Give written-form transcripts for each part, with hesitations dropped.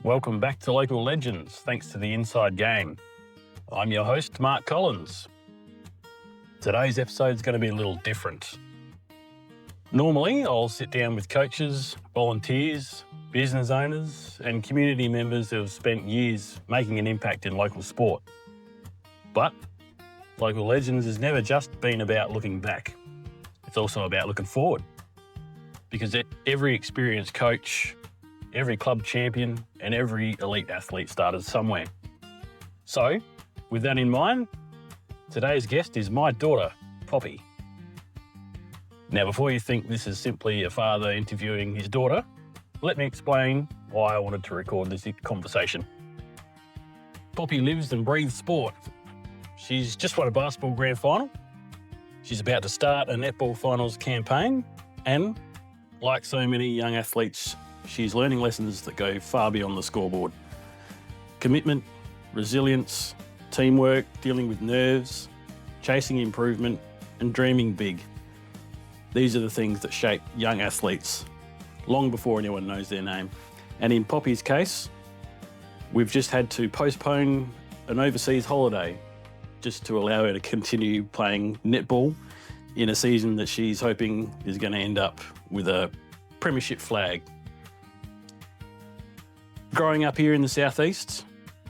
Welcome back to Local Legends, thanks to the Inside Game. I'm your host, Mark Collins. Today's episode is going to be a little different. Normally, I'll sit down with coaches, volunteers, business owners, and community members who have spent years making an impact in local sport. But Local Legends has never just been about looking back. It's also about looking forward. Because every experienced coach, every club champion, and every elite athlete started somewhere. So, with that in mind, today's guest is my daughter, Poppy. Now, before you think this is simply a father interviewing his daughter, let me explain why I wanted to record this conversation. Poppy lives and breathes sport. She's just won a basketball grand final. She's about to start a netball finals campaign, and like so many young athletes, she's learning lessons that go far beyond the scoreboard. Commitment, resilience, teamwork, dealing with nerves, chasing improvement, and dreaming big. These are the things that shape young athletes long before anyone knows their name. And in Poppy's case, we've just had to postpone an overseas holiday just to allow her to continue playing netball in a season that she's hoping is going to end up with a premiership flag. Growing up here in the southeast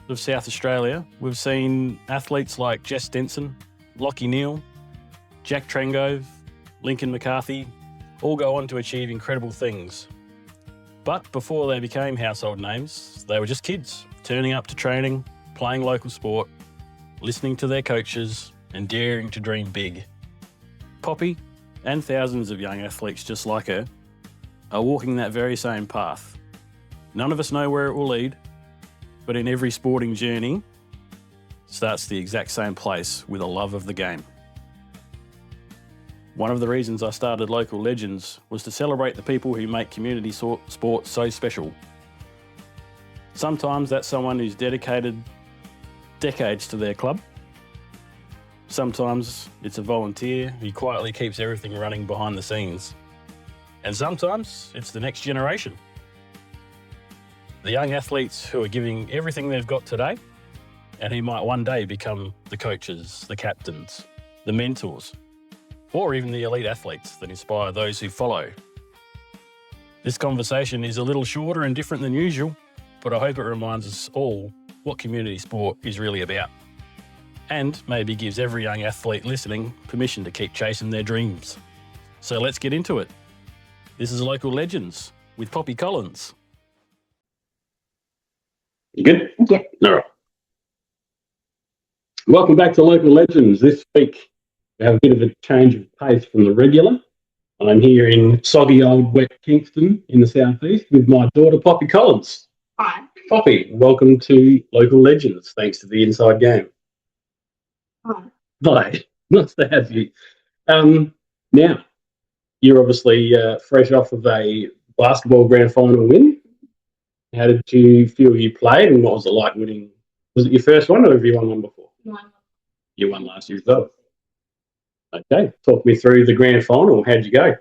of South Australia, we've seen athletes like Jess Stenson, Lockie Neal, Jack Trengove, Lincoln McCarthy all go on to achieve incredible things. But before they became household names, they were just kids, turning up to training, playing local sport, listening to their coaches, and daring to dream big. Poppy, and thousands of young athletes just like her, are walking that very same path. None of us know where it will lead, but in every sporting journey starts the exact same place with a love of the game. One of the reasons I started Local Legends was to celebrate the people who make community sports so special. Sometimes that's someone who's dedicated decades to their club. Sometimes it's a volunteer who quietly keeps everything running behind the scenes. And sometimes it's the next generation. The young athletes who are giving everything they've got today and who might one day become the coaches, the captains, the mentors, or even the elite athletes that inspire those who follow. This conversation is a little shorter and different than usual, but I hope it reminds us all what community sport is really about, and maybe gives every young athlete listening permission to keep chasing their dreams. So let's get into it. This is Local Legends with Poppy Collins. You good? Yeah. All right. Welcome back to Local Legends. This week we have a bit of a change of pace from the regular. I'm here in soggy old wet Kingston in the southeast with my daughter Poppy Collins. Hi. Poppy, welcome to Local Legends, thanks to the Inside Game. Hi. Hi, nice to have you. Now, you're obviously fresh off of a basketball grand final win. How did you feel you played, and what was it like winning? Was it your first one, or have you won one before? One. You won last year as well. Okay, talk me through the grand final. How'd you go?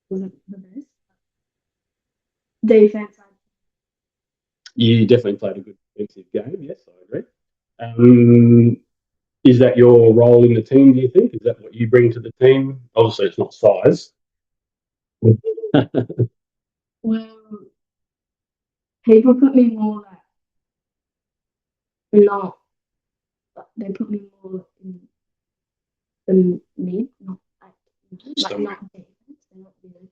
Was it the best? Defense. You definitely played a good defensive game, yes, I agree. Is that your role in the team, do you think? Is that what you bring to the team? Obviously, it's not size. Well, people put me more not. They put me more in the mid, not not defense. They're not really.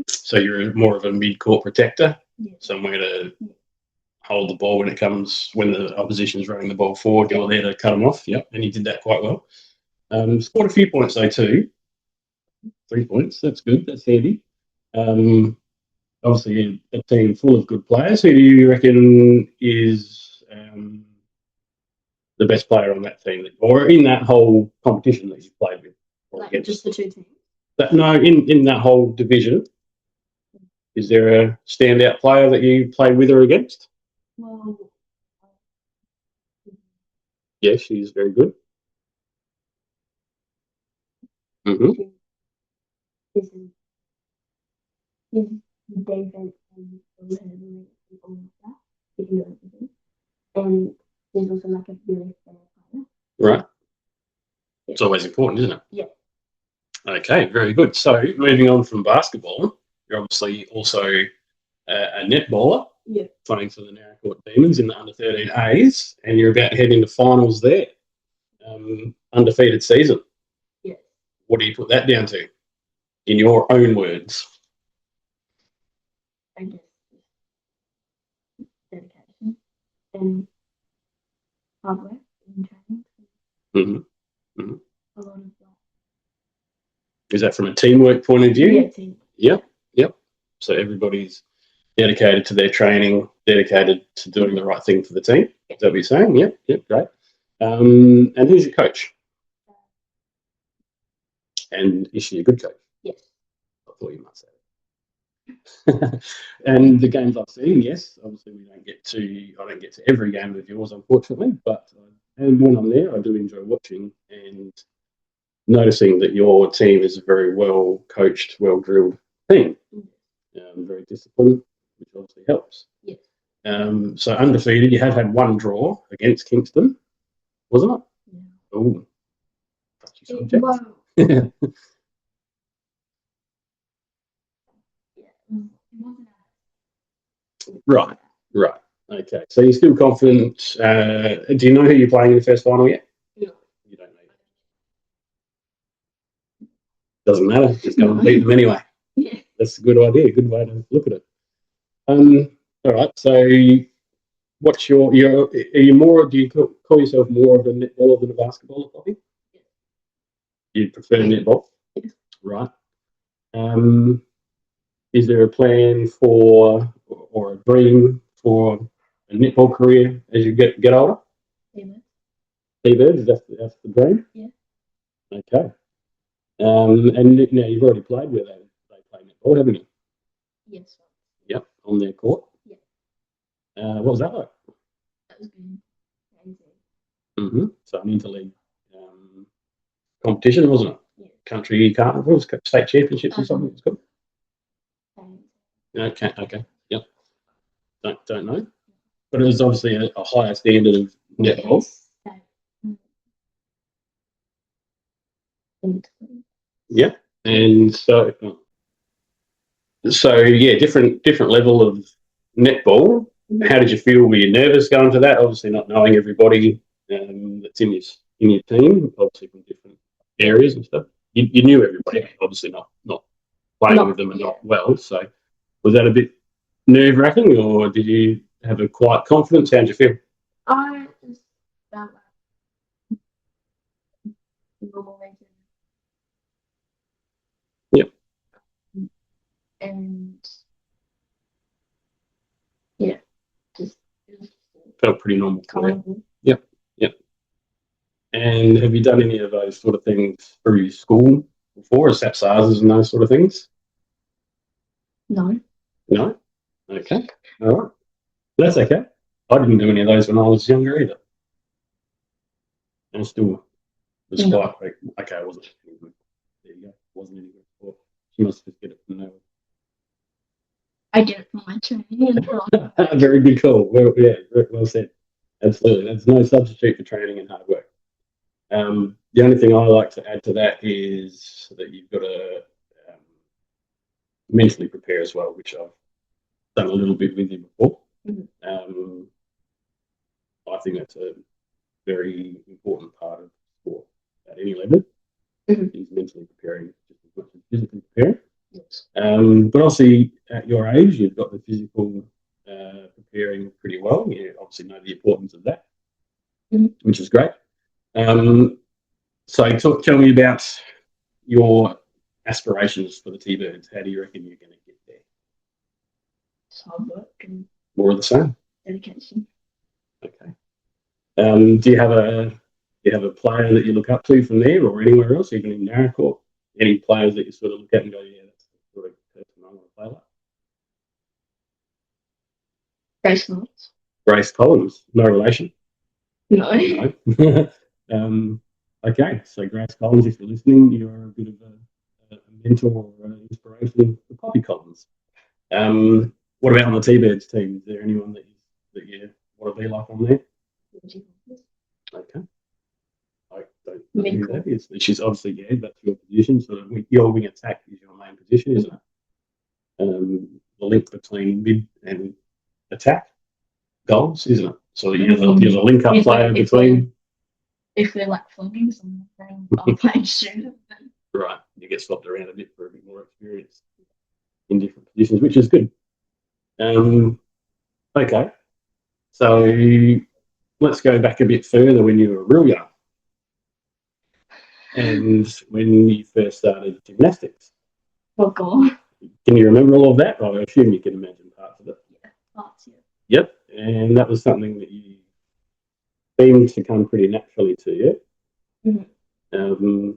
So you're more of a mid-court protector, Yeah. somewhere to hold the ball when the opposition's running the ball forward, go there to cut them off. Yep, and you did that quite well. Scored a few points though too. 3 points, that's good, that's handy. Obviously a team full of good players. Who do you reckon is the best player on that team, or in that whole competition that you've played with? Or Just the two teams? In that whole division, is there a standout player that you played with or against? Well, Yes, she's very good. Mm-hmm. this is his defense and handling and all of that. He can do everything. And he's also like a really fair player. Right. Yeah. It's always important, isn't it? Yeah. Okay, very good. So moving on from basketball, you're obviously also a netballer. Yeah. Playing for the Narracourt Demons in the under 13 A's, and you're about to head into finals there. Undefeated season. Yeah. What do you put that down to, in your own words? I guess dedication and hard work and training. Mm-hmm. Mm-hmm. A lot of that. Is that from a teamwork point of view? Yeah, teamwork. Yep. So everybody's dedicated to their training, dedicated to doing the right thing for the team. Is that what you're saying? Yep, great. And who's your coach? And is she a good coach? Yes. I thought you might say that. And the games I've seen, yes, obviously I don't get to every game of yours, unfortunately, but and when I'm there, I do enjoy watching and noticing that your team is a very well coached, well drilled team. Very disciplined, which obviously helps. Yes. So undefeated, you have had one draw against Kingston, wasn't it? Yeah. Oh, touchy subject. Well, yeah, it wasn't Right. Okay, so you're still confident. Do you know who you're playing in the first final yet? No. You don't know yet. Doesn't matter, just go and beat them anyway. Yeah. That's a good idea, good way to look at it. All right, so what's your are you more, do you call yourself more of a netballer than a basketballer, probably? Yeah. You prefer netball? Yeah. Right. Is there a plan for or a dream for a netball career as you get older? Thunderbird, that's the dream? Yeah. Okay. And now you've already played where they play netball, haven't you? Yes. Yep, on their court. Yeah. What was that like? That was good. So an interleague competition, wasn't it? Yeah. Country carnivals, state championships or something. It's called. Okay. Yep. Don't know. But it was obviously a higher standard of netball. Yeah. And so yeah, different level of netball. How did you feel? Were you nervous going to that? Obviously not knowing everybody that's in your team, obviously from different areas and stuff. You knew everybody, obviously not playing with them and not well. So was that a bit nerve-wracking, or did you have a quiet confidence? How did you feel? I just felt like normal. Yep. And yeah, just felt pretty normal. Calm. Yep. And have you done any of those sort of things through school before, as SAPSARs and those sort of things? No. No? Okay. All right. That's okay. I didn't do any of those when I was younger either. And still was quite okay, I wasn't any good. There you go. Wasn't any good before. She must just get it from nowhere. I did it for my training. Very good call. Well, yeah, very well said. Absolutely. There's no substitute for training and hard work. The only thing I like to add to that is that you've got to mentally prepare as well, which I've done a little bit with you before. I think that's a very important part of sport at any level. Is mentally preparing just as much as physically preparing. Yes. But obviously, at your age, you've got the physical preparing pretty well. You obviously know the importance of that, which is great. So tell me about your aspirations for the T-Birds. How do you reckon you're going to get there? Hard work and more of the same. Dedication. Okay. Do you have a player that you look up to from there, or anywhere else, even in Narracourt? Any players that you sort of look at and go, yeah, that's the sort of person I want to play like? Grace Collins. Grace Collins, no relation. No. No. Okay, so Grace Collins, if you're listening, you're a bit of a mentor or inspiration for Poppy Collins. What about on the T-Birds team? Is there anyone that you want to be like on there? Okay. I don't know who that is. She's obviously, that's your position. So your wing attack is your main position, isn't it? The link between mid and attack goals, isn't it? So you're the link-up player between. If we're like flogging someone, I'll play shooter. Right, you get swapped around a bit for a bit more experience in different positions, which is good. Okay, so let's go back a bit further when you were real young and when you first started gymnastics. Oh, God. Can you remember all of that? I assume you can imagine parts of it. Yeah, parts, yeah. Yep, and that was something that you seemed to come pretty naturally to you. Mm-hmm.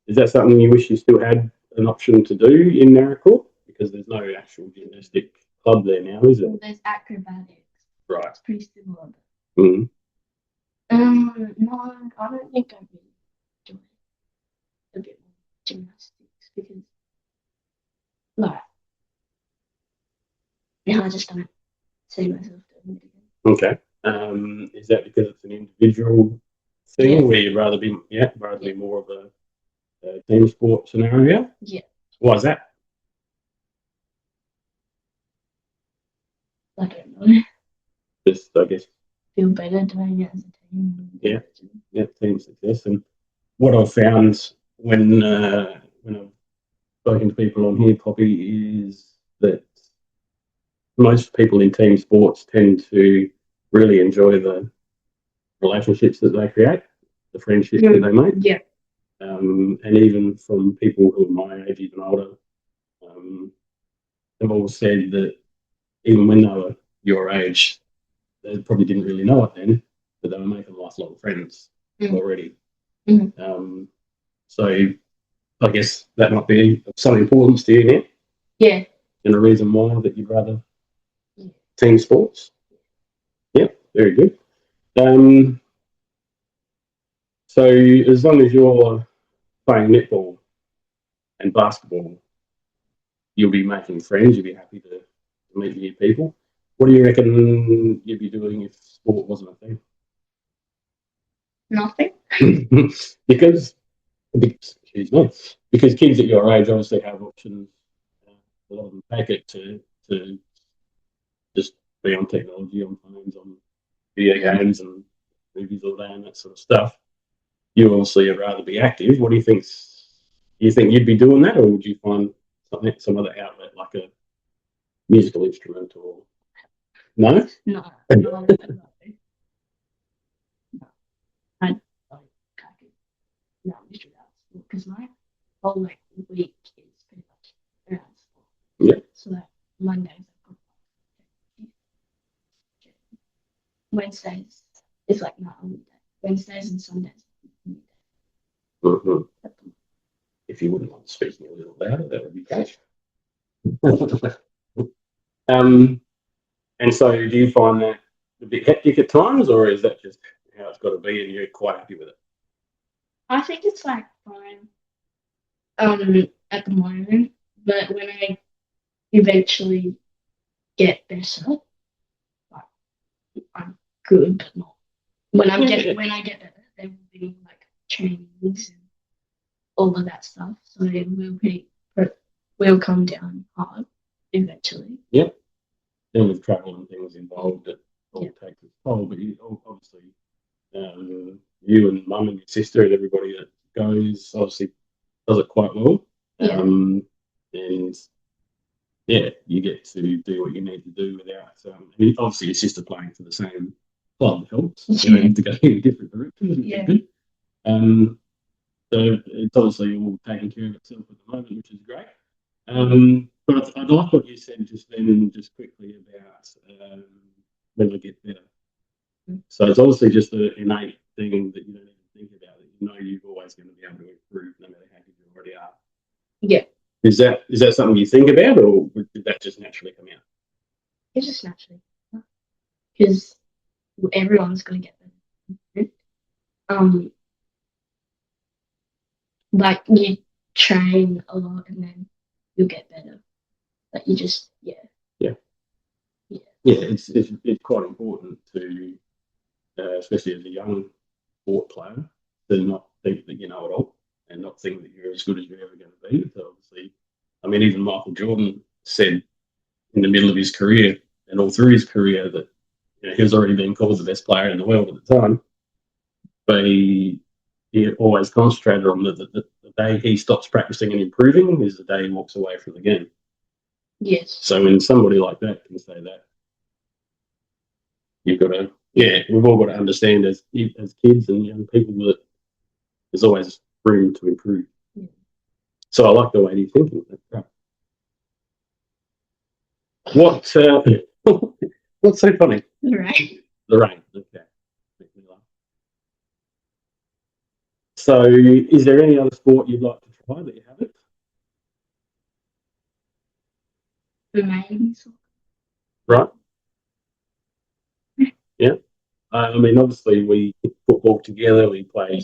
Is that something you wish you still had an option to do in Naracoorte? Because there's no actual gymnastic club there now, is it? Well, there's acrobatics. Right. It's pretty similar. Mm. No, I don't think I really enjoy a bit more gymnastics because, like, I just don't see myself doing it again. Okay. Is that because it's an individual thing where you'd rather be more of a team sport scenario? Yeah. Why is that? I don't know. Just, I guess. Feel better doing it as a team. Yeah, team success. And what I've found when I've spoken to people on here, Poppy, is that most people in team sports tend to really enjoy the relationships that they create, the friendships that they make. Yeah. And even from people who are my age, even older, they've all said that even when they were your age, they probably didn't really know it then, but they were making lifelong friends already. Mm-hmm. So I guess that might be of some importance to you now. Yeah. And a reason why that you'd rather team sports. Yep, very good. So as long as you're playing netball and basketball, you'll be making friends, you'll be happy to meet new people. What do you reckon you'd be doing if sport wasn't a thing? Nothing. Because kids at your age obviously have options. A lot of them take it to just be on technology, on phones, on video games and movies all day and that sort of stuff. You obviously would rather be active. What do you think? Do you think you'd be doing that, or would you find some other outlet like a musical instrument or no? No. I because my whole week is pretty much around sport. Yeah. So Mondays I've got Wednesdays is like not only day. Wednesdays and Sundays. Mm-hmm. If you wouldn't mind speaking a little louder, that would be great. And so do you find that a bit hectic at times, or is that just how it's got to be and you're quite happy with it? I think it's like fine at the moment, but when I eventually get better, like I'm good, but not when I get better, there will be like trainings and all of that stuff. So it will come down hard eventually. Yep. Then with travel and things involved, it all takes its toll. But obviously, you and mum and your sister and everybody that goes obviously does it quite well. And you get to do what you need to do without. Obviously, your sister playing for the same club helps. You don't have to go in different directions, which is good. So it's obviously all taking care of itself at the moment, which is great. But I'd like what you said just then, just quickly about when I get better. So it's obviously just an innate thing that you don't even think about. That you know you're always going to be able to improve, no matter how good you already are. Yeah. Is that something you think about, or did that just naturally come out? It just naturally, because everyone's going to get better. Like you train a lot and then you'll get better. Like you just It's quite important to, especially as a young sport player, to not think that you know it all and not think that you're as good as you're ever going to be. So obviously, I mean, even Michael Jordan said in the middle of his career and all through his career that he was already being called the best player in the world at the time, but he always concentrated on the day he stops practicing and improving is the day he walks away from the game. Yes. So when somebody like that can say that, you've got to, we've all got to understand as kids and young people that there's always room to improve. Yeah. So I like the way you're thinking. Right. What's so funny? The rain. The rain. Okay. So is there any other sport you'd like to try that you haven't? Maybe. Right. Yeah. I mean, obviously we football together. We play.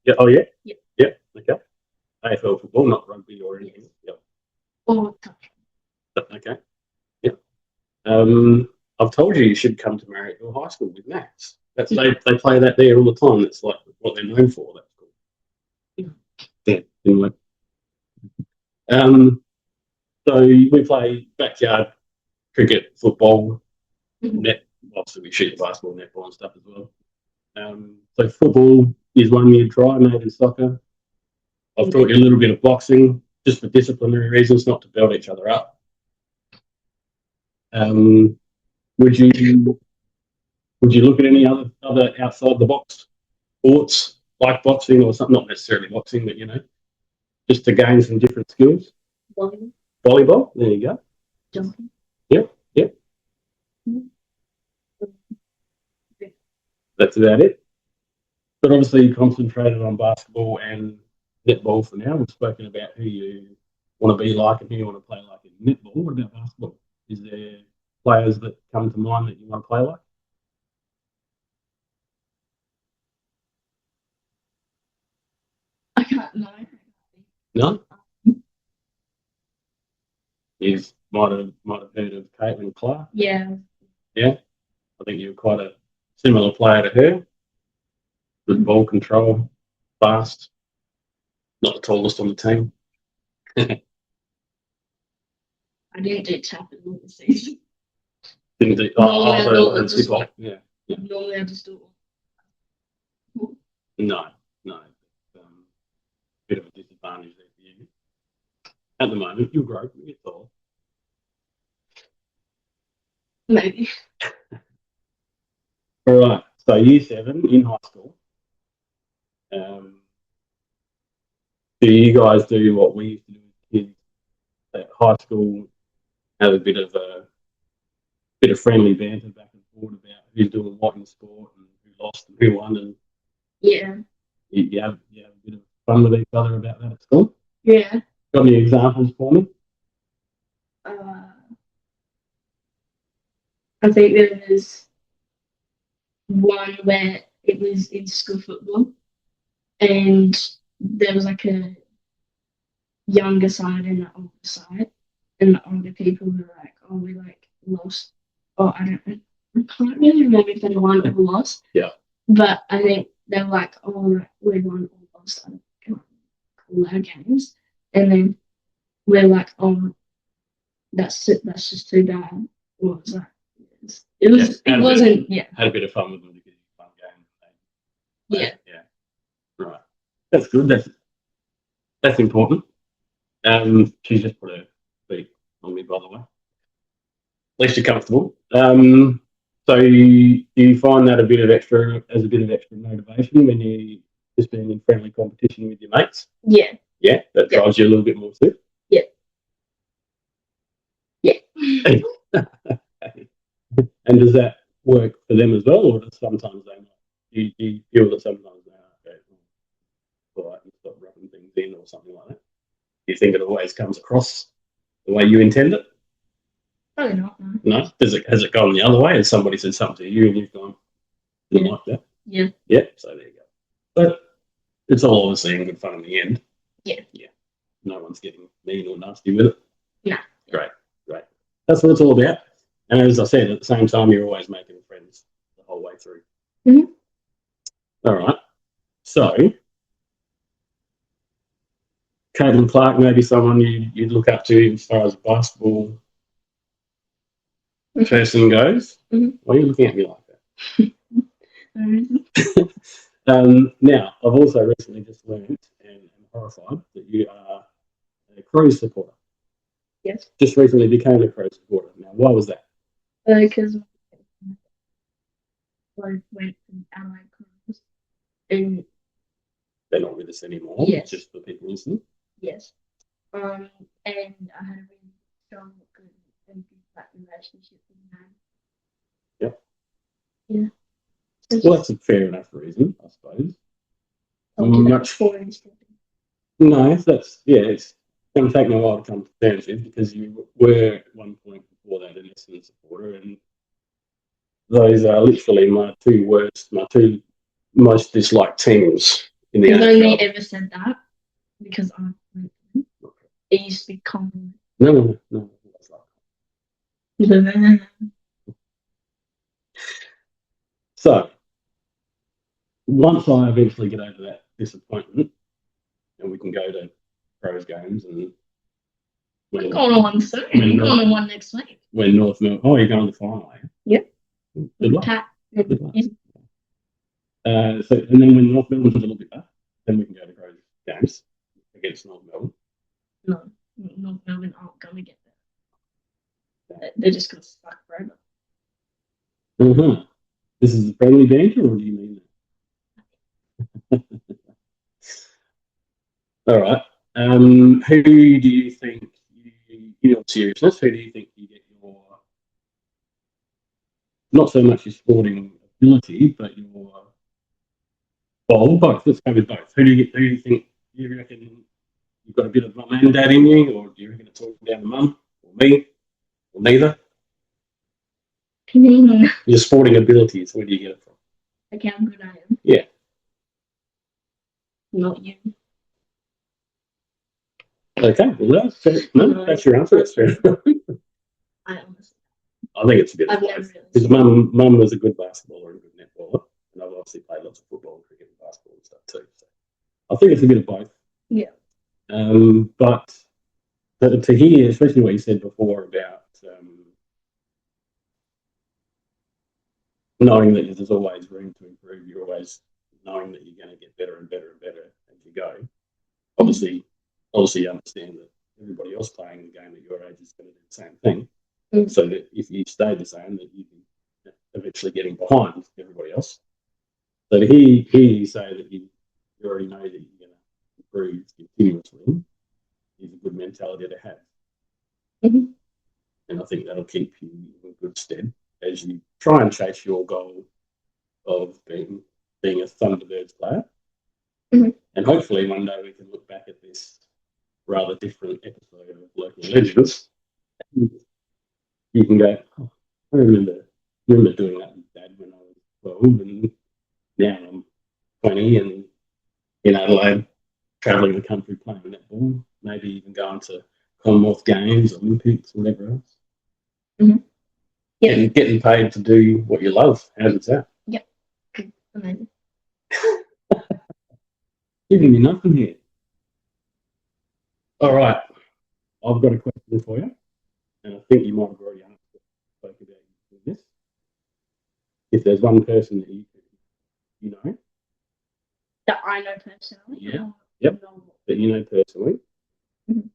Yeah. Oh yeah. Yeah. Yeah. Okay. AFL football, not rugby or anything. Yes. Yep. Or Okay. Yeah. I've told you should come to Marrickville High School with Max. They play that there all the time. That's like what they're known for. That's cool. Yeah. Anyway. So we play backyard cricket, football, net. Obviously, we shoot the basketball, netball, and stuff as well. So football is one you try, maybe soccer. I've taught you a little bit of boxing, just for disciplinary reasons, not to build each other up. Would you look at any other outside the box sports like boxing or something? Not necessarily boxing, but just to gain some different skills. volleyball. Volleyball. There you go. Jumping. Yep. That's about it. But obviously, you concentrated on basketball and netball for now. We've spoken about who you want to be like and who you want to play like in netball. What about basketball? Is there players that come to mind that you want to play like? I can't know. No. You might have heard of Caitlin Clark. Yeah. Yeah. I think you're quite a similar player to her. Good ball control, fast, not the tallest on the team. I didn't do tapping all the season. Didn't do Just like, yeah. Normally I just do it. No. Bit of a disadvantage there for you. At the moment, you'll grow, you get tall. Maybe. All right. So year 7 in high school. Do you guys do what we used to do with kids at high school? Have a bit of friendly banter back and forth about who's doing what in sport and who lost and who won, and Yeah. you have a bit of fun with each other about that at school. Yeah. Got any examples for me? I think there was one where it was in school football and there was like a younger side and an older side, and the older people were like, "Oh, we like lost." Oh, I can't really remember if they won or lost. Yeah. But I think they were like, "Oh, we won or lost." I can't call our games, and then we're like, "Oh, that's just too bad." What was that? It wasn't. Yeah. Had a bit of fun with them because it's a fun game. Yeah. Yeah. Right. That's good. That's important. She's just put her feet on me, by the way. At least you're comfortable. So do you find that a bit of extra motivation when you just being in friendly competition with your mates? Yeah. Yeah, that drives you a little bit more too. Yeah. Yeah. And does that work for them as well, or does sometimes they not? Do you feel that sometimes they are okay, all right, and stop rubbing things in or something like that? Do you think it always comes across the way you intend it? Probably not. No. No? Has it gone the other way? Has somebody said something to you and you've gone, didn't like that? Yeah. Yeah, so there you go. But it's all obviously in good fun in the end. Yeah. Yeah. no one's getting mean or nasty with it. No. Great. That's what it's all about. And as I said, at the same time, you're always making friends the whole way through. Mhm. All right. So, Caitlin Clark, maybe someone you'd look up to as far as a basketball person goes. Mhm. Why are you looking at me like that? Mhm. Now, I've also recently just learned and am horrified that you are a Crows supporter. Yes. Just recently became a Crows supporter. Now, why was that? Because I went from Adelaide Crows and They're not with us anymore. Yes. Just for people listening. yes, and I had a really strong, good, and good relationship with them. Yep. Yeah. Well, that's a fair enough reason, I suppose. Much for No, that's it's going to take me a while to come to terms with because you were at one point before that an Essendon supporter, and those are literally my two most disliked teams in the I've only AFL. ever said that because it used to be common. No. So once I eventually get over that disappointment, and we can go to Crows games, and I'm going on one soon. I'm going on one next week. When North Melbourne, you're going to the final, are you? Yep. Good luck. Good luck. So, and then when North Melbourne's a little bit better, then we can go to Crows games against North Melbourne. No, North Melbourne aren't going to get there. They're just going to suck forever. Uh-huh. This is a friendly banter, or do you mean that? All right. Who do you think, in all seriousness, who do you think you get your, not so much your sporting ability, but your, well, both. Let's go with both. Who do you think, do you reckon you've got a bit of mum and dad in you, or do you reckon it's all down to mum, or me, or neither? Your sporting abilities, where do you get it from? Like how good I am. Yeah. Not you. Okay, well, that's your answer. That's fair. I honestly. I think it's a bit of both. Because mum was a good basketballer and a good netballer, and I've obviously played lots of football, cricket, and basketball and stuff too. So I think it's a bit of both. Yeah. But to hear, especially what you said before about knowing that there's always room to improve, you're always knowing that you're going to get better and better and better as you go. Obviously, you understand that everybody else playing the game at your age is going to do the same thing. So that if you stay the same, that you can eventually getting behind everybody else. So to hear you say that you already know that you're going to improve continuously is a good mentality to have. Mm-hmm. And I think that'll keep you in good stead as you try and chase your goal of being a Thunderbirds player. Mm-hmm. And hopefully one day we can look back at this rather different episode of Local Legends. You can go, oh, I remember doing that with Dad when I was 12, and now I'm 20 and in Adelaide, travelling the country playing netball, maybe even going to Commonwealth Games, Olympics, whatever else. Mm-hmm. Yeah. And getting paid to do what you love. How does that? Yep. Amazing. Giving you nothing here. All right. I've got a question for you, and I think you might have already spoke about this. If there's one person that you know that I know personally. Yeah. Yep. That you know personally. Mm-hmm.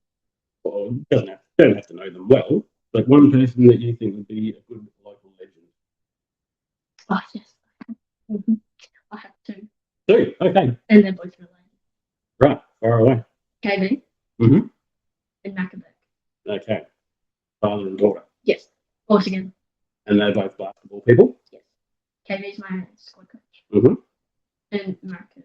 Well, you don't have to know them well, but one person that you think would be a good local legend. Oh yes. Mm-hmm. I have two. Two. Okay. And they're both related. Right. Far away. KB. Mm-hmm. And Maccabeck. Okay. Father and daughter. Yes. All together. And they're both basketball people? Yes. KB's my squad coach. Mm-hmm. And Macca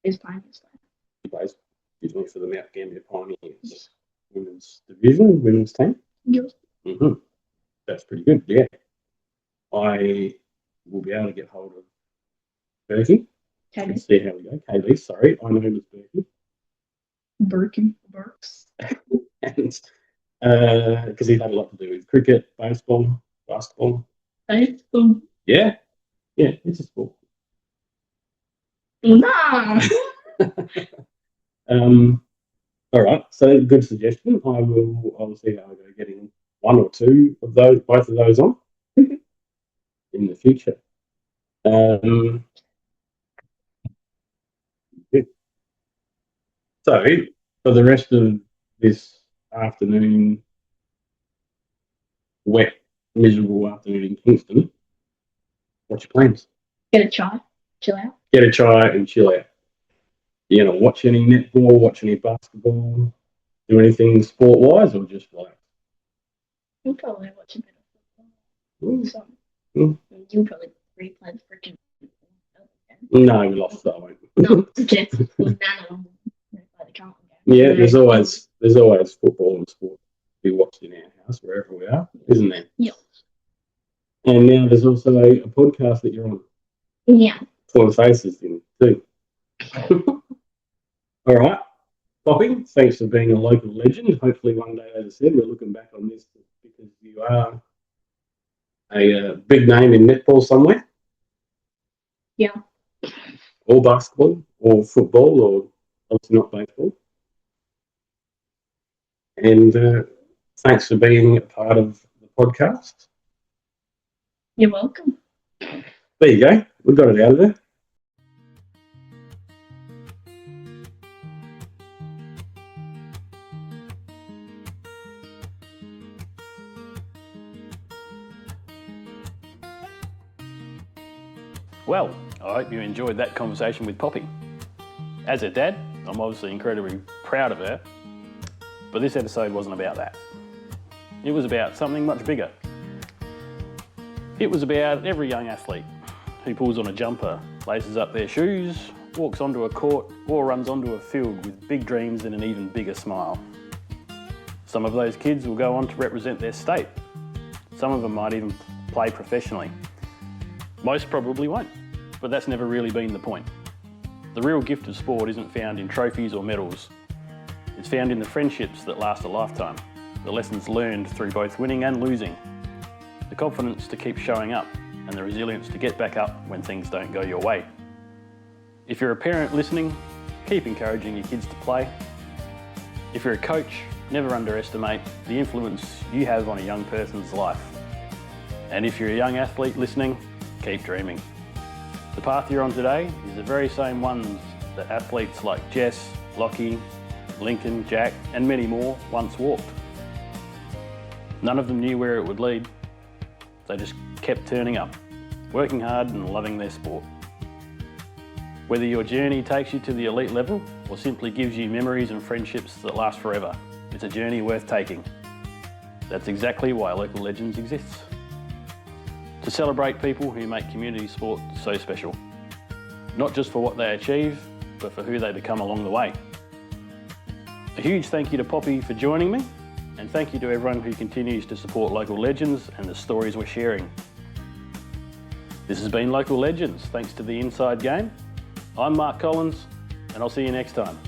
is Pioneers player. He plays usually for the Mount Gambier Pioneers women's division, women's team? Yes. Mm-hmm. That's pretty good, yeah. I will be able to get hold of Berkey. KB. See how we go. KB, sorry. I know him as Berkey. Burks. sense. Because he's had a lot to do with cricket, baseball, basketball. Baseball. Yeah, it's a sport. Nah. All right, so good suggestion. I'll see how I go getting one or two of those, both of those on in the future. So for the rest of this afternoon, wet, miserable afternoon in Kingston, what's your plans? Get a chai. Chill out. Get a chai and chill out. You gonna watch any netball, watch any basketball, do anything sport wise, or just relax? You'll probably watch a bit of Mm. football. Mm. You'll probably replay the freaking. No, we lost that one. No, the Jets. None of them replay the current game. Yeah, there's always football and sport to be watched in our house wherever we are, isn't there? Yeah. And now there's also a podcast that you're on. Yeah. Pulling faces in too. All right, Poppy, thanks for being a local legend. Hopefully one day, as I said, we're looking back on this because you are a big name in netball somewhere. Yeah. Or basketball, or football, or obviously not baseball. And thanks for being a part of the podcast. You're welcome. There you go. We got it out of there. Well, I hope you enjoyed that conversation with Poppy. As her dad, I'm obviously incredibly proud of her, but this episode wasn't about that. It was about something much bigger. It was about every young athlete who pulls on a jumper, laces up their shoes, walks onto a court, or runs onto a field with big dreams and an even bigger smile. Some of those kids will go on to represent their state. Some of them might even play professionally. Most probably won't, but that's never really been the point. The real gift of sport isn't found in trophies or medals. It's found in the friendships that last a lifetime, the lessons learned through both winning and losing, the confidence to keep showing up, and the resilience to get back up when things don't go your way. If you're a parent listening, keep encouraging your kids to play. If you're a coach, never underestimate the influence you have on a young person's life. And if you're a young athlete listening, keep dreaming. The path you're on today is the very same one that athletes like Jess, Lockie, Lincoln, Jack, and many more once walked. None of them knew where it would lead. They just kept turning up, working hard and loving their sport. Whether your journey takes you to the elite level or simply gives you memories and friendships that last forever, it's a journey worth taking. That's exactly why Local Legends exists. To celebrate people who make community sport so special. Not just for what they achieve, but for who they become along the way. A huge thank you to Poppy for joining me, and thank you to everyone who continues to support Local Legends and the stories we're sharing. This has been Local Legends, thanks to the Inside Game. I'm Mark Collins, and I'll see you next time.